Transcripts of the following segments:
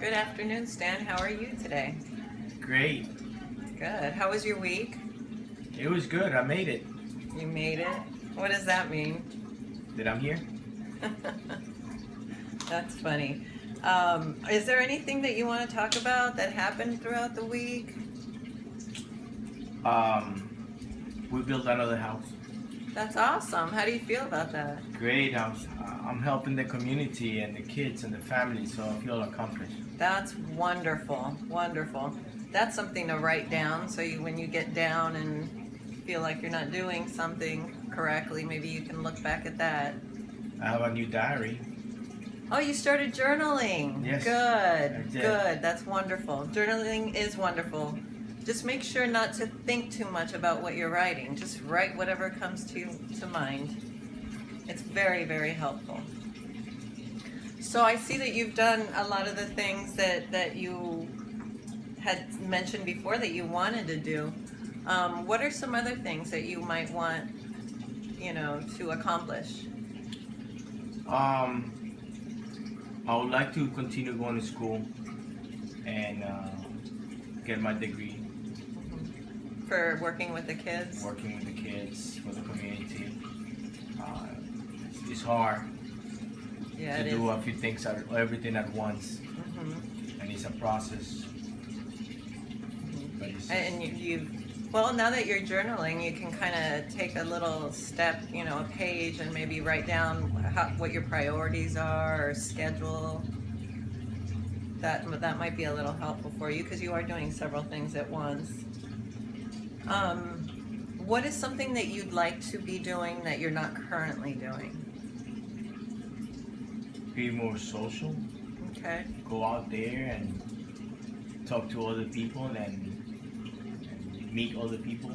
Good afternoon, Stan. How are you today? Great. Good. How was your week? It was good. I made it. You made it? What does that mean? That I'm here? That's funny. Is there anything that you want to talk about that happened throughout the week? We built another house. That's awesome. How do you feel about that? Great house. I'm helping the community and the kids and the family, so I feel accomplished. That's wonderful. Wonderful. That's something to write down so when you get down and feel like you're not doing something correctly, maybe you can look back at that. I have a new diary. Oh, you started journaling. Yes, Good. I did. Good. That's wonderful. Journaling is wonderful. Just make sure not to think too much about what you're writing. Just write whatever comes to mind. It's very, very helpful. So I see that you've done a lot of the things that you had mentioned before that you wanted to do. What are some other things that you might want, to accomplish? I would like to continue going to school and get my degree, For working with the kids? working with the kids, for the community. It's hard Yeah, to it do is. a few things, everything at once, Mhm. and it's a process. But it's And well, now that you're journaling, you can kind of take a little step, a page, and maybe write down what your priorities are or schedule. That might be a little helpful for you because you are doing several things at once. What is something that you'd like to be doing that you're not currently doing? be more social, Okay. go out there and talk to other people and meet other people.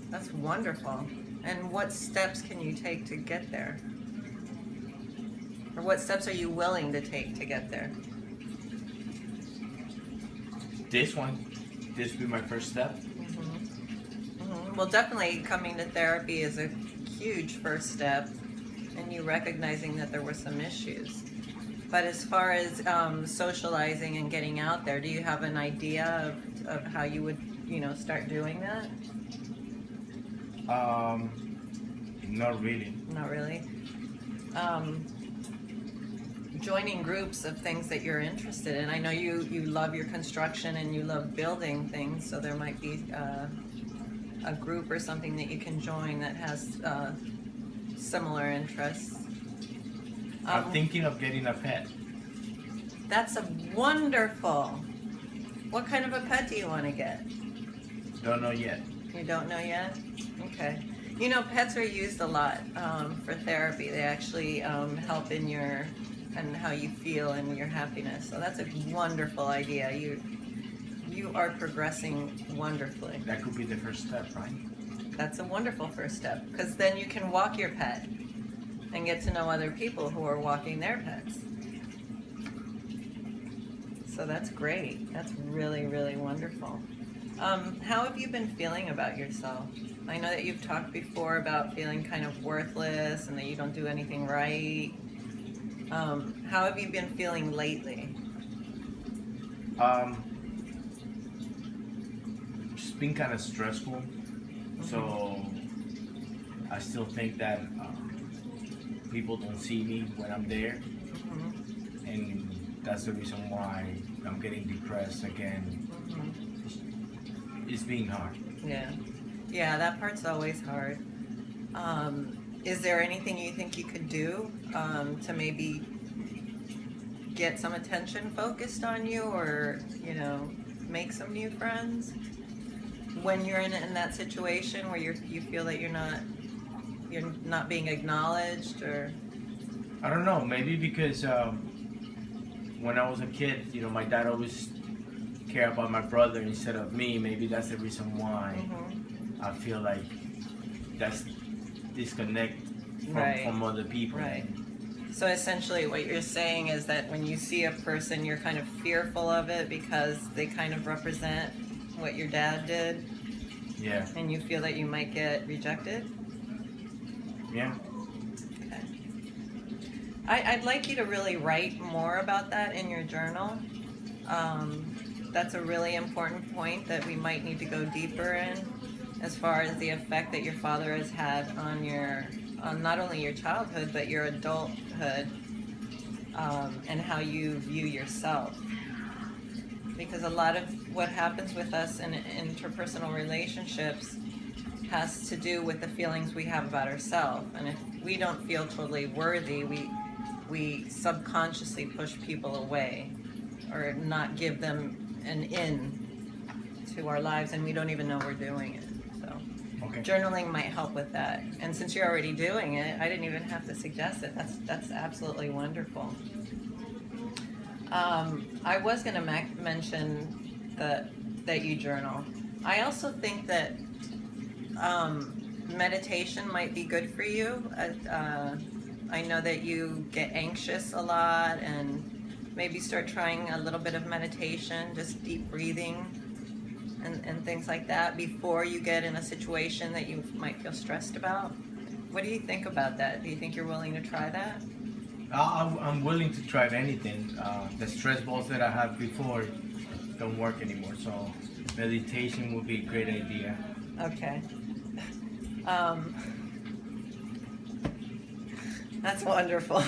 That's wonderful. And what steps can you take to get there? Or what steps are you willing to take to get there? This will be my first step. Well, definitely coming to therapy is a huge first step, and you recognizing that there were some issues. But as far as socializing and getting out there, do you have an idea of how you would, start doing that? Not really. Not really. Joining groups of things that you're interested in. I know you love your construction and you love building things, so there might be a group or something that you can join that has similar interests. I'm thinking of getting a pet. That's a wonderful. What kind of a pet do you want to get? Don't know yet. You don't know yet? Okay. Pets are used a lot for therapy. They actually help in and how you feel and your happiness. So that's a wonderful idea. You are progressing wonderfully. That could be the first step, right? That's a wonderful first step because then you can walk your pet and get to know other people who are walking their pets. So that's great. That's really, really wonderful. How have you been feeling about yourself? I know that you've talked before about feeling kind of worthless and that you don't do anything right. How have you been feeling lately? It's been kind of stressful. So I still think that people don't see me when I'm there, and that's the reason why I'm getting depressed again. It's being hard. Yeah, that part's always hard. Is there anything you think you could do to maybe get some attention focused on you, or make some new friends when you're in that situation where you feel that you're not being acknowledged? Or I don't know. Maybe because when I was a kid, my dad always cared about my brother instead of me. Maybe that's the reason why I feel like that's disconnect from other people. Right. So essentially what you're saying is that when you see a person, you're kind of fearful of it because they kind of represent what your dad did? Yeah. And you feel that you might get rejected? Yeah. Okay. I'd like you to really write more about that in your journal. That's a really important point that we might need to go deeper in, as far as the effect that your father has had on not only your childhood but your adulthood, and how you view yourself. Because a lot of what happens with us in interpersonal relationships has to do with the feelings we have about ourselves. And if we don't feel totally worthy, we subconsciously push people away or not give them an in to our lives, and we don't even know we're doing it. So Okay. journaling might help with that. And since you're already doing it, I didn't even have to suggest it. That's absolutely wonderful. I was going to mention that you journal. I also think that meditation might be good for you. I know that you get anxious a lot, and maybe start trying a little bit of meditation, just deep breathing and things like that before you get in a situation that you might feel stressed about. What do you think about that? Do you think you're willing to try that? I'm willing to try anything. The stress balls that I had before don't work anymore, so meditation would be a great idea. Okay. That's wonderful.